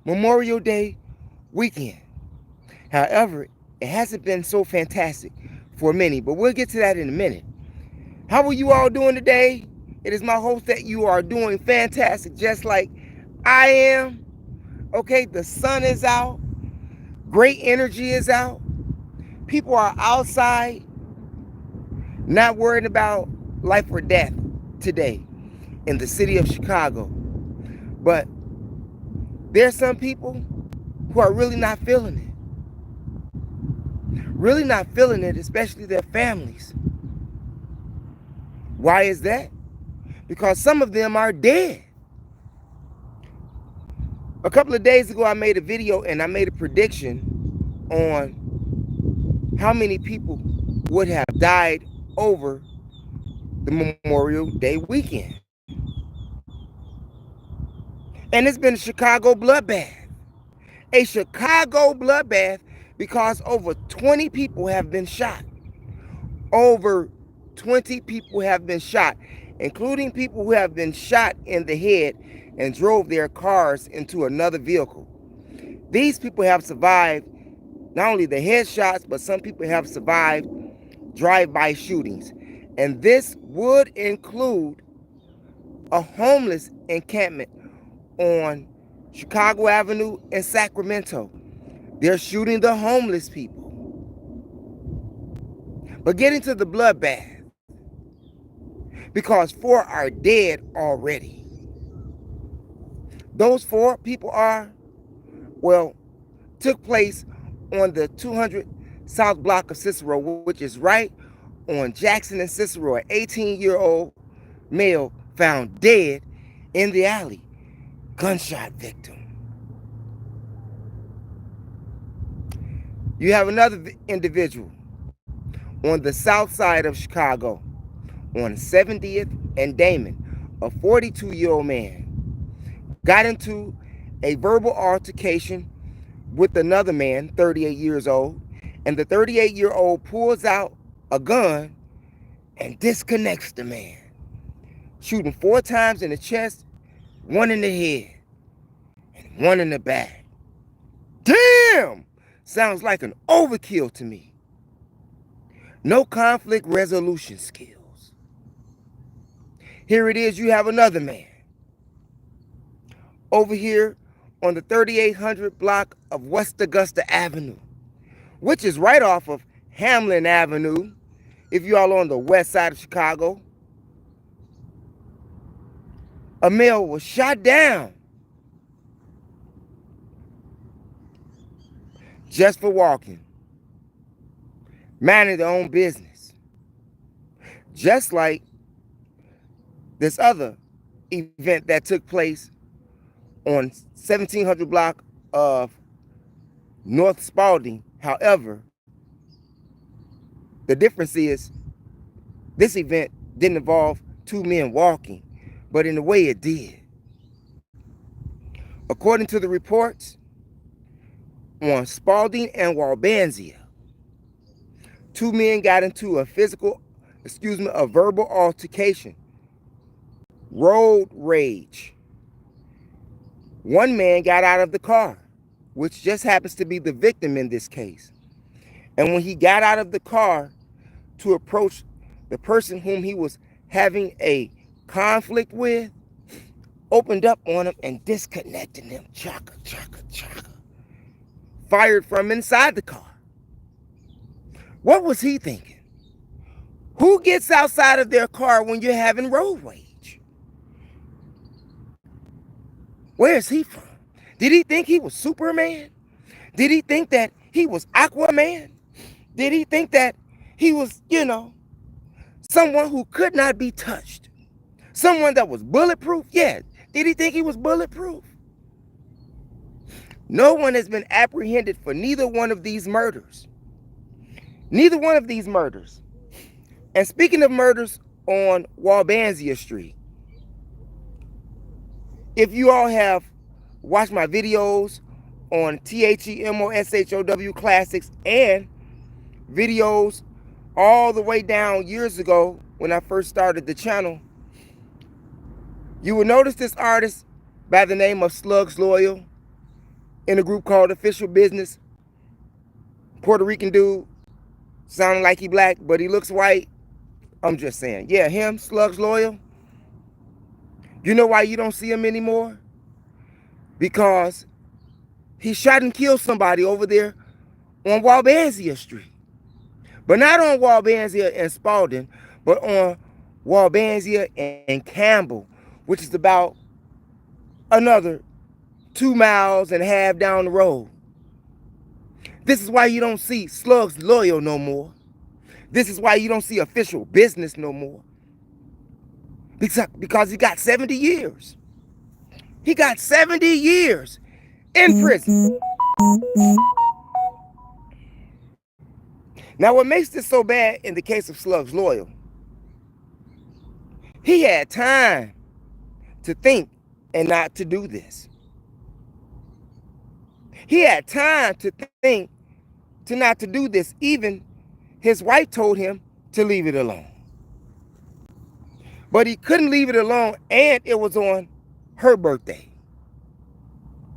Memorial Day weekend. However, it hasn't been so fantastic for many, but we'll get to that in a minute. How are you all doing today? It is my hope that you are doing fantastic, just like I am. Okay, the sun is out, great energy is out. People are outside, not worrying about life or death today in the city of Chicago. But there's some people who are really not feeling it. Really not feeling it, especially their families. Why is that? Because some of them are dead. A couple of days ago, I made a video and I made a prediction on how many people would have died over the Memorial Day weekend. And it's been a Chicago bloodbath. A Chicago bloodbath because over 20 people have been shot. Over 20 people have been shot, including people who have been shot in the head and drove their cars into another vehicle. These people have survived not only the headshots, but some people have survived drive-by shootings. And this would include a homeless encampment on Chicago Avenue in Sacramento. They're shooting the homeless people. But getting to the bloodbath, because 4 are dead already. Those 4 people took place on the 200 South block of Cicero, which is right on Jackson and Cicero. An 18-year-old male found dead in the alley, gunshot victim. You have another individual on the south side of Chicago, on 70th and Damon, a 42-year-old man got into a verbal altercation with another man, 38 years old, and the 38-year-old pulls out a gun and disconnects the man, shooting 4 times in the chest, 1 in the head, and 1 in the back. Damn! Sounds like an overkill to me. No conflict resolution skills. Here it is, you have another man over here on the 3800 block of West Augusta Avenue, which is right off of Hamlin Avenue, if you all on the west side of Chicago. A male was shot down just for walking, minding their own business. Just like this other event that took place on 1700 block of North Spalding. However, the difference is this event didn't involve 2 men walking, but in a way it did. According to the reports, on Spalding and Walbanzia, 2 men got into a verbal altercation, road rage. 1 man got out of the car, which just happens to be the victim in this case. And when he got out of the car to approach the person whom he was having a conflict with, opened up on him and disconnected him. Chaka, chaka, chaka. Fired from inside the car. What was he thinking? Who gets outside of their car when you're having road rage? Where is he from? Did he think he was Superman? Did he think that he was Aquaman? Did he think that he was, someone who could not be touched? Someone that was bulletproof? Yeah. Did he think he was bulletproof? No one has been apprehended for neither one of these murders. Neither one of these murders. And speaking of murders on Walbanzia Street, if you all have watched my videos on THEMOSHOW Classics and videos all the way down years ago when I first started the channel, you will notice this artist by the name of Slugs Loyal in a group called Official Business. Puerto Rican dude, sounding like he black, but he looks white. I'm just saying. Yeah, him, Slugs Loyal. You know why you don't see him anymore? Because he shot and killed somebody over there on Walbanzia Street. But not on Walbanzia and Spalding, but on Walbanzia and Campbell, which is about another 2.5 miles down the road. This is why you don't see Slugs Loyal no more. This is why you don't see Official Business no more. Because he got 70 years. He got 70 years in prison. Now, what makes this so bad in the case of Slugs Loyal, he had time to think and not to do this. He had time to think to not to do this. Even his wife told him to leave it alone. But he couldn't leave it alone, and it was on her birthday.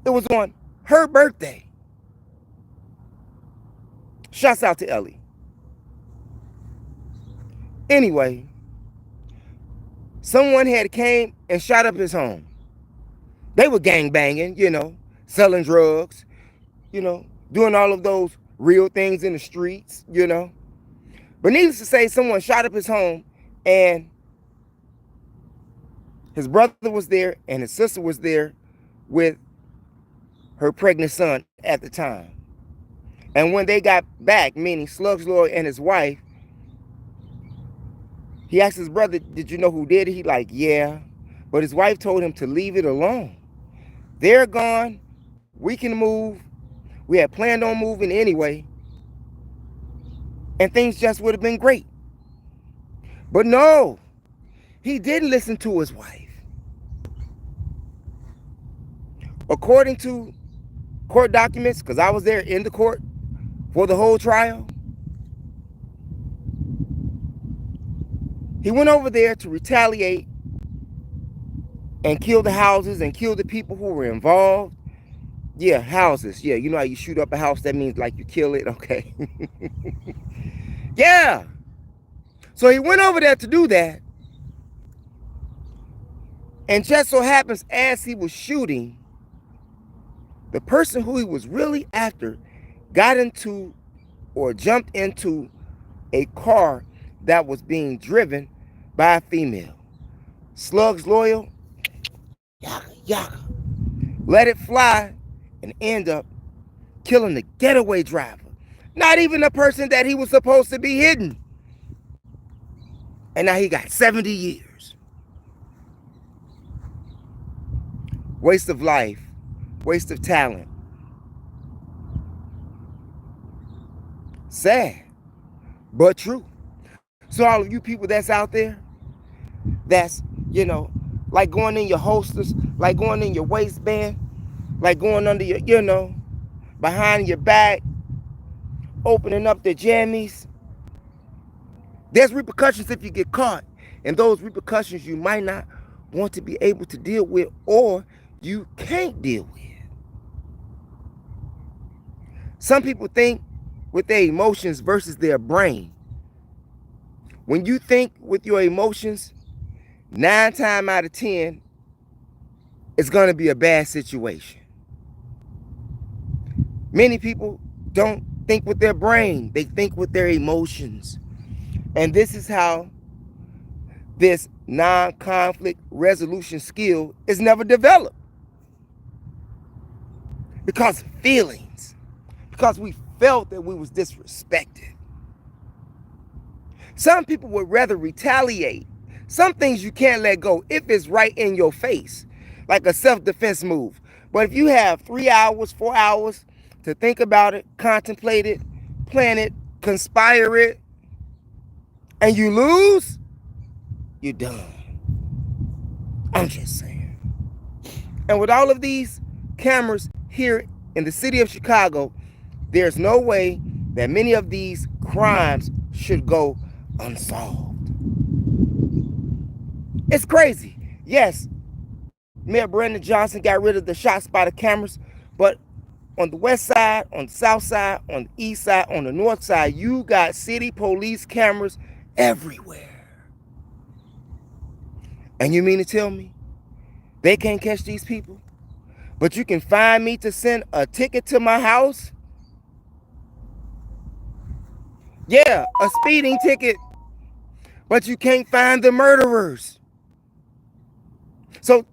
It was on her birthday. Shouts out to Ellie. Anyway, someone had came and shot up his home. They were gangbanging, selling drugs, doing all of those real things in the streets, But needless to say, someone shot up his home, and his brother was there and his sister was there with her pregnant son at the time. And when they got back, meaning Slugs Loyal and his wife, he asked his brother, did you know who did it? He like, yeah. But his wife told him to leave it alone. They're gone. We can move. We had planned on moving anyway. And things just would have been great. But no, he didn't listen to his wife. According to court documents, because I was there in the court for the whole trial, he went over there to retaliate and kill the houses and kill the people who were involved. Yeah, houses. Yeah, you know how you shoot up a house, that means like you kill it, okay? Yeah. So he went over there to do that. And just so happens, as he was shooting, the person who he was really after got into or jumped into a car that was being driven by a female. Slugs Loyal, yaga, yaga, let it fly and end up killing the getaway driver. Not even the person that he was supposed to be hitting. And now he got 70 years. Waste of life. Waste of talent. Sad, but true. So all of you people that's out there, that's, like going in your holsters, like going in your waistband, like going under your, behind your back, opening up the jammies. There's repercussions if you get caught. And those repercussions you might not want to be able to deal with, or you can't deal with. Some people think with their emotions versus their brain. When you think with your emotions, 9 times out of 10, it's going to be a bad situation. Many people don't think with their brain. They think with their emotions. And this is how this non-conflict resolution skill is never developed. Because feelings. Because we felt that we was disrespected. Some people would rather retaliate. Some things you can't let go if it's right in your face, like a self-defense move. But if you have 3 hours, 4 hours to think about it, contemplate it, plan it, conspire it, and you lose, you're done. I'm just saying. And with all of these cameras here in the city of Chicago, there's no way that many of these crimes should go unsolved. It's crazy. Yes, Mayor Brandon Johnson got rid of the shot spotter cameras, but on the west side, on the south side, on the east side, on the north side, you got city police cameras everywhere. And you mean to tell me they can't catch these people? But you can find me to send a ticket to my house? Yeah, a speeding ticket. But you can't find the murderers. So,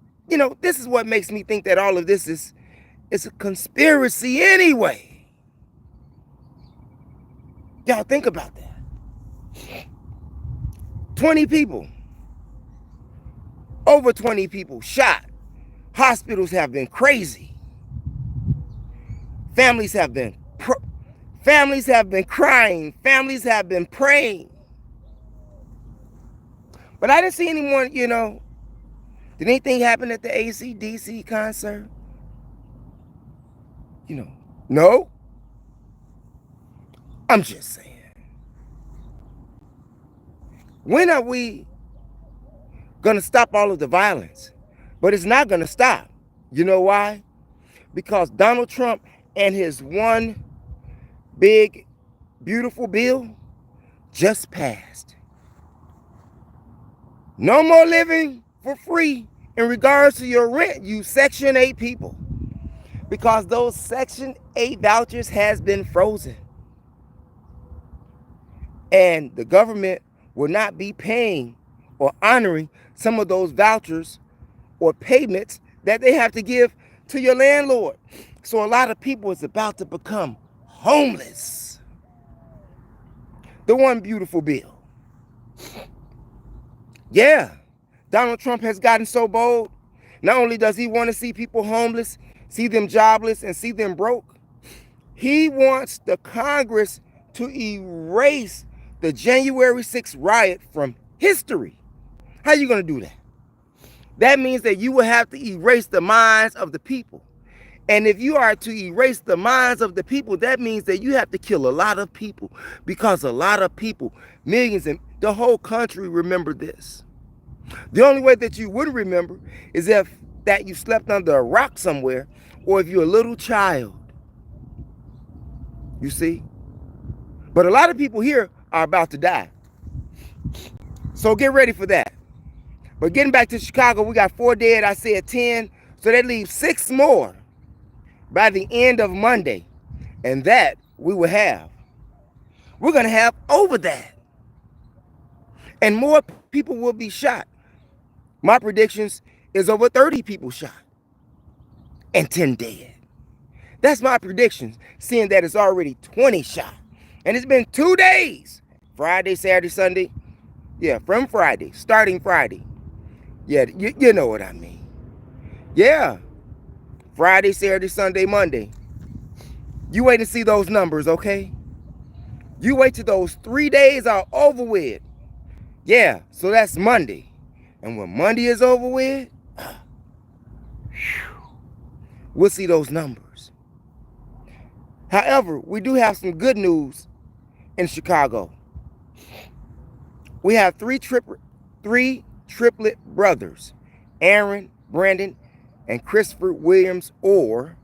this is what makes me think that all of this is a conspiracy anyway. Y'all think about that. 20 people. Over 20 people shot. Hospitals have been crazy. Families have been crying. Families have been praying. But I didn't see anyone, did anything happen at the AC/DC concert? No. I'm just saying. When are we going to stop all of the violence? But it's not going to stop. You know why? Because Donald Trump and his one big, beautiful bill just passed. No more living for free in regards to your rent, you Section 8 people. Because those Section 8 vouchers has been frozen. And the government will not be paying or honoring some of those vouchers or payments that they have to give to your landlord. So a lot of people is about to become homeless. The one beautiful bill. Yeah, Donald Trump has gotten so bold. Not only does he want to see people homeless, see them jobless, and see them broke, he wants the Congress to erase the January 6th riot from history. How are you going to do that? That means that you will have to erase the minds of the people. And if you are to erase the minds of the people, that means that you have to kill a lot of people, because a lot of people, millions, and the whole country remember this. The only way that you would remember is if that you slept under a rock somewhere, or if you're a little child. You see? But a lot of people here are about to die. So get ready for that. But getting back to Chicago, we got 4 dead. I said 10. So that leaves 6 more by the end of Monday. And that we will have. We're going to have over that. And more people will be shot. My predictions is over 30 people shot. And 10 dead. That's my predictions, seeing that it's already 20 shot. And it's been 2 days. Friday, Saturday, Sunday. Yeah, from Friday, starting Friday. Yeah, you know what I mean. Yeah. Friday, Saturday, Sunday, Monday. You wait to see those numbers, okay? You wait till those 3 days are over with. Yeah, so that's Monday. And when Monday is over with, we'll see those numbers. However, we do have some good news in Chicago. We have three triplet brothers, Aaron, Brandon, and Christopher Williams, are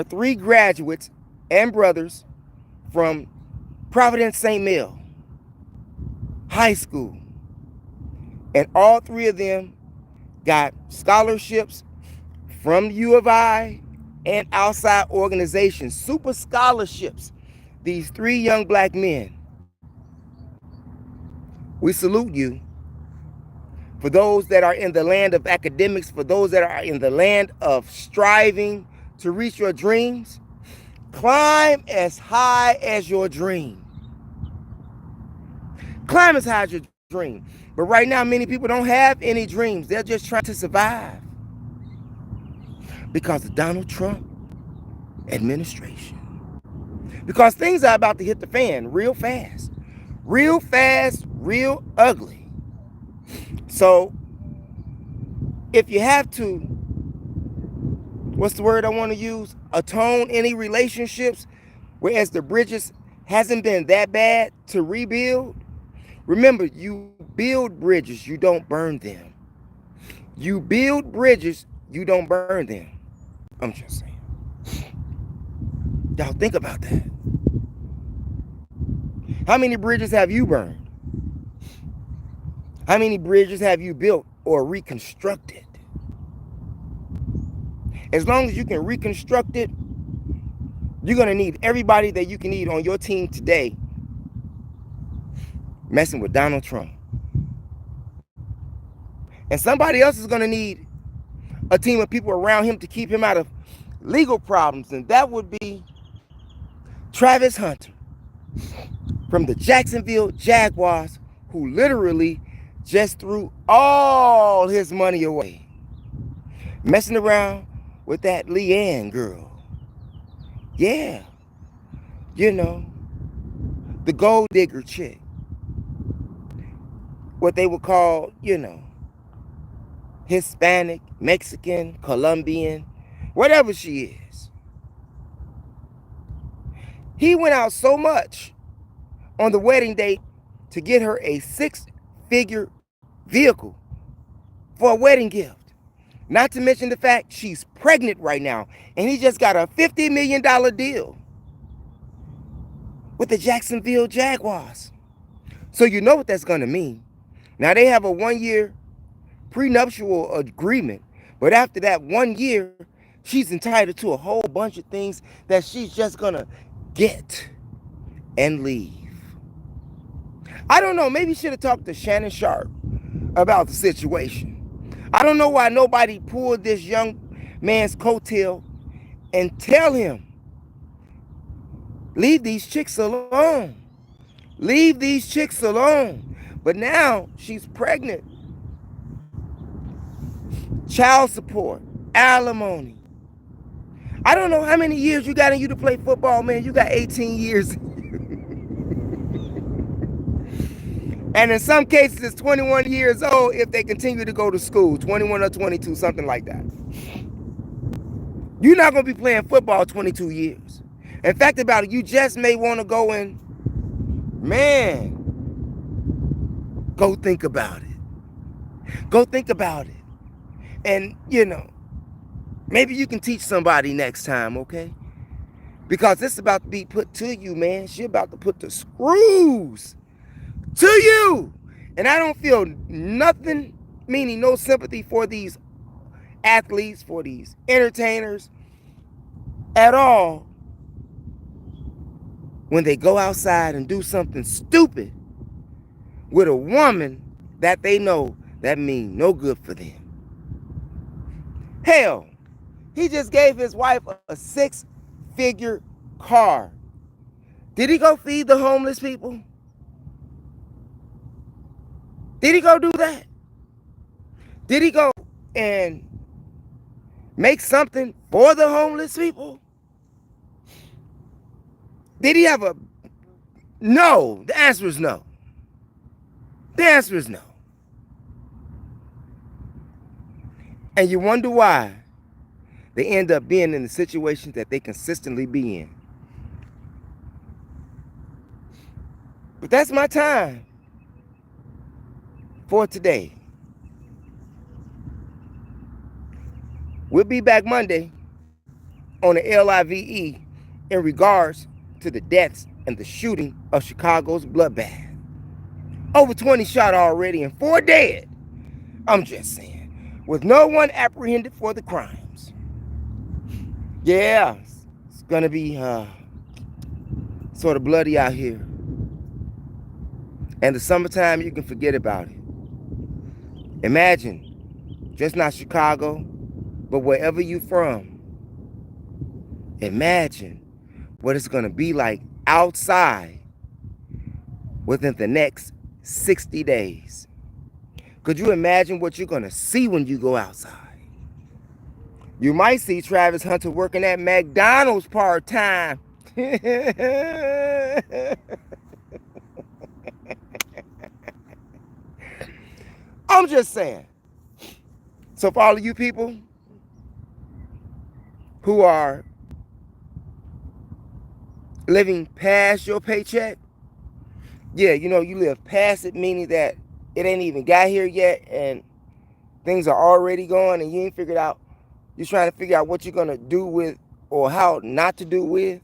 3 graduates and brothers from Providence St. Mel High School. And all 3 of them got scholarships from U of I and outside organizations, super scholarships. These 3 young black men. We salute you. For those that are in the land of academics, for those that are in the land of striving to reach your dreams, climb as high as your dream. Climb as high as your dream. But right now, many people don't have any dreams. They're just trying to survive because of Donald Trump administration. Because things are about to hit the fan real fast. Real fast, real ugly. So, if you have to, what's the word I want to use? Atone any relationships, whereas the bridges hasn't been that bad to rebuild. Remember, you build bridges, you don't burn them. You build bridges, you don't burn them. I'm just saying. Y'all think about that. How many bridges have you burned? How many bridges have you built or reconstructed? As long as you can reconstruct it, you're going to need everybody that you can need on your team today messing with Donald Trump. And somebody else is going to need a team of people around him to keep him out of legal problems. And that would be Travis Hunter from the Jacksonville Jaguars, who literally just threw all his money away messing around with that Leanne girl. Yeah, you know, the gold digger chick. What they would call, you know, Hispanic, Mexican, Colombian, whatever she is. He went out so much on the wedding date to get her a 6-figure vehicle for a wedding gift. Not to mention the fact she's pregnant right now, and he just got a $50 million deal with the Jacksonville Jaguars. So you know what that's going to mean. Now they have a 1-year prenuptial agreement, but after that 1 year, she's entitled to a whole bunch of things that she's just going to get and leave. I don't know, maybe you should have talked to Shannon Sharp about the situation. I don't know why nobody pulled this young man's coattail and tell him, leave these chicks alone. Leave these chicks alone. But now she's pregnant. Child support, alimony. I don't know how many years you got in you to play football, man. You got 18 years. And in some cases, it's 21 years old if they continue to go to school, 21 or 22, something like that. You're not going to be playing football 22 years. In fact, about it, you just may want to go and, man, go think about it. Go think about it. And, you know, maybe you can teach somebody next time, okay? Because it's about to be put to you, man. She's about to put the screws to you. And I don't feel nothing, meaning no sympathy for these athletes, for these entertainers at all when they go outside and do something stupid with a woman that they know that means no good for them. Hell, he just gave his wife a 6-figure car. Did he go feed the homeless people? Did he go do that? Did he go and make something for the homeless people? Did he have a... No. The answer is no. The answer is no. And you wonder why they end up being in the situations that they consistently be in. But that's my time for today. We'll be back Monday on the LIVE in regards to the deaths and the shooting of Chicago's Bloodbath. Over 20 shot already and 4 dead. I'm just saying. With no one apprehended for the crimes. Yeah, it's gonna be sort of bloody out here. And the summertime, you can forget about it. Imagine, just not Chicago, but wherever you from, imagine what it's gonna be like outside within the next 60 days. Could you imagine what you're gonna see when you go outside? You might see Travis Hunter working at McDonald's part-time. I'm just saying. So for all of you people who are living past your paycheck, yeah, you know, you live past it, meaning that it ain't even got here yet, and things are already going and you ain't figured out, you're trying to figure out what you're going to do with or how not to do with,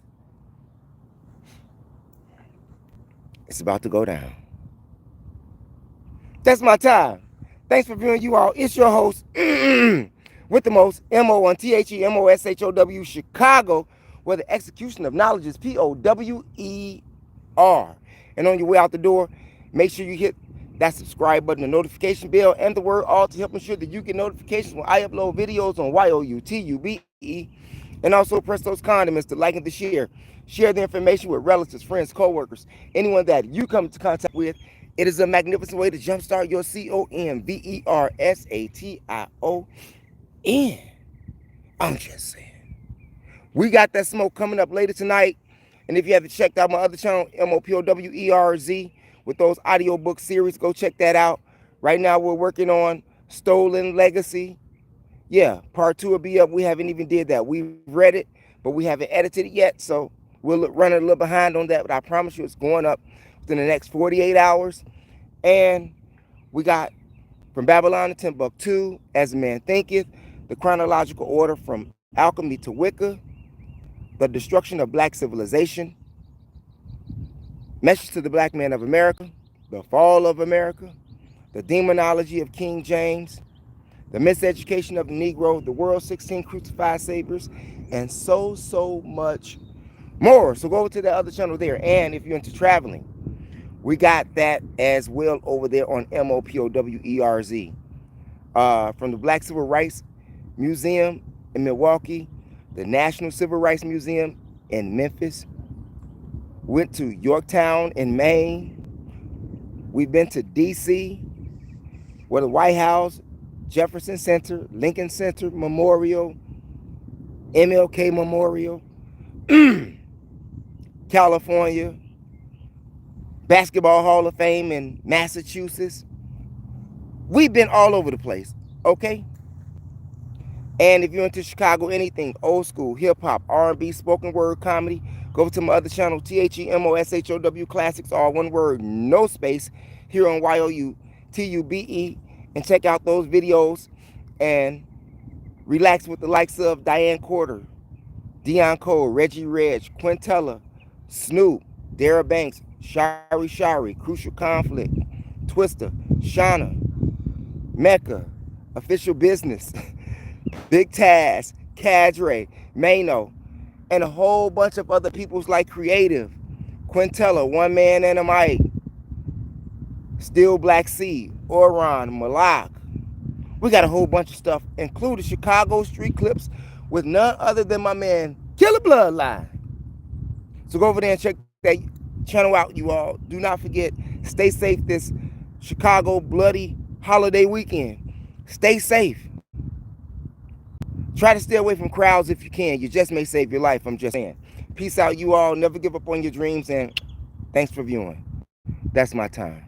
it's about to go down. That's my time. Thanks for viewing, you all. It's your host with the most, MONTHEMOSHOW Chicago, where the execution of knowledge is POWER. And on your way out the door, make sure you hit that subscribe button, the notification bell, and the word all to help ensure that you get notifications when I upload videos on YOUTUBE. And also press those condiments to like and to share. Share the information with relatives, friends, co-workers, anyone that you come into contact with. It is a magnificent way to jumpstart your CONVERSATION. I'm just saying. We got that smoke coming up later tonight. And if you haven't checked out my other channel, MOPOWERZ, with those audiobook series, go check that out. Right now we're working on Stolen Legacy. Yeah, part 2 will be up. We haven't even did that. We've read it, but we haven't edited it yet. So we'll run a little behind on that. But I promise you it's going up within the next 48 hours. And we got From Babylon to Timbuktu, As a Man Thinketh, the chronological order from alchemy to Wicca, the destruction of black civilization, message to the black man of America, the fall of America, the demonology of King James, the miseducation of the Negro, the world's 16 crucified saviors, and so much more. So go over to the other channel there. And if you're into traveling, we got that as well over there on MOPOWERZ. From the Black Civil Rights Museum in Milwaukee, the National Civil Rights Museum in Memphis, went to Yorktown in Maine. We've been to D.C., where the White House, Jefferson Center, Lincoln Center Memorial, MLK Memorial, California, Basketball Hall of Fame in Massachusetts. We've been all over the place, okay? And if you're into Chicago, anything old school, hip-hop, R&B, spoken word, comedy, go to my other channel, THEMOSHOW Classics, all one word, no space, here on YOUTUBE, and check out those videos and relax with the likes of Diane Corder, Dion Cole, Reggie Reg, Quintella, Snoop, Dara Banks, Shari, Crucial Conflict, Twister, Shauna, Mecca, Official Business, Big Taz, Cadre, Mano, and a whole bunch of other peoples like Creative, Quintella, One Man and a Mic, Still Black Sea, Oron, Malak. We got a whole bunch of stuff, including Chicago street clips with none other than my man, Killer Bloodline. So go over there and check that channel out, you all. Do not forget, stay safe this Chicago bloody holiday weekend. Stay safe. Try to stay away from crowds if you can. You just may save your life, I'm just saying. Peace out, you all. Never give up on your dreams, and thanks for viewing. That's my time.